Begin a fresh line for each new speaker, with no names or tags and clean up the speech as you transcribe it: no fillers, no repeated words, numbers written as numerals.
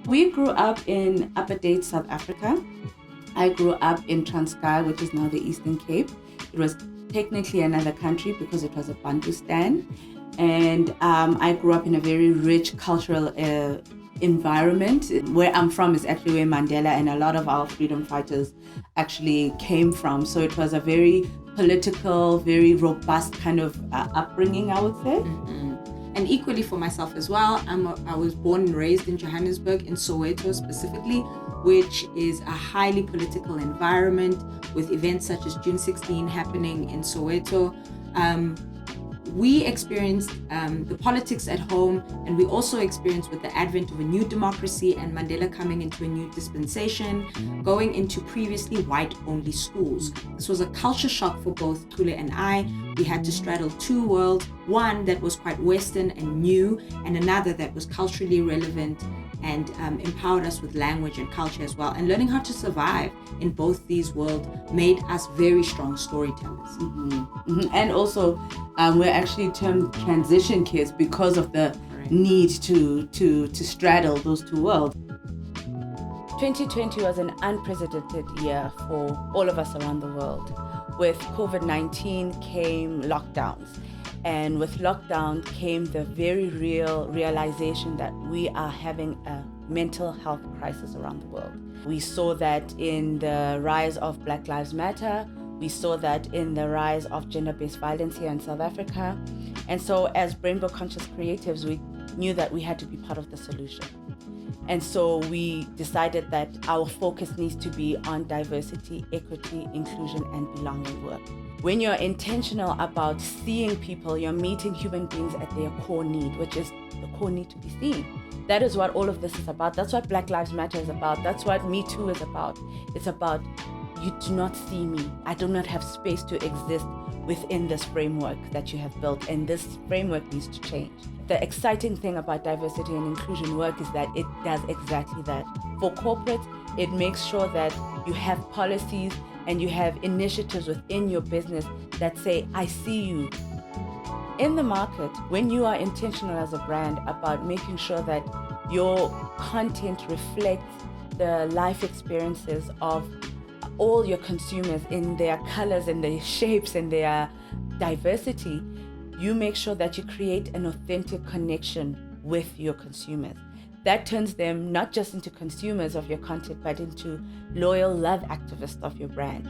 We grew up in Apartheid, South Africa. I grew up in Transkei, which is now the Eastern Cape. It was technically another country because it was a Bantustan. And I grew up in a very rich cultural environment. Where I'm from is actually where Mandela and a lot of our freedom fighters actually came from. So it was a very political, very robust kind of upbringing, I would say.
And equally for myself as well, I was born and raised in Johannesburg, in Soweto specifically, which is a highly political environment with events such as June 16 happening in Soweto. We experienced the politics at home, and we also experienced with the advent of a new democracy and Mandela coming into a new dispensation, going into previously white-only schools. This was a culture shock for both Chule and I. We had to straddle two worlds, one that was quite Western and new, and another that was culturally relevant and empowered us with language and culture as well. And learning how to survive in both these worlds made us very strong storytellers.
And also, we're actually termed transition kids because of the need to straddle those two worlds. 2020 was an unprecedented year for all of us around the world. With COVID-19 came lockdowns. And with lockdown came the very real realization that we are having a mental health crisis around the world. We saw that in the rise of Black Lives Matter. We saw that in the rise of gender-based violence here in South Africa. And so as Brainbow conscious creatives, we knew that we had to be part of the solution. And so we decided that our focus needs to be on diversity, equity, inclusion, and belonging work. When you're intentional about seeing people, you're meeting human beings at their core need, which is the core need to be seen. That is what all of this is about. That's what Black Lives Matter is about. That's what Me Too is about. It's about, you do not see me. I do not have space to exist within this framework that you have built, and this framework needs to change. The exciting thing about diversity and inclusion work is that it does exactly that. For corporates, it makes sure that you have policies and you have initiatives within your business that say, I see you. In the market, when you are intentional as a brand about making sure that your content reflects the life experiences of all your consumers in their colors and their shapes and their diversity, you make sure that you create an authentic connection with your consumers. That turns them not just into consumers of your content, but into loyal love activists of your brand.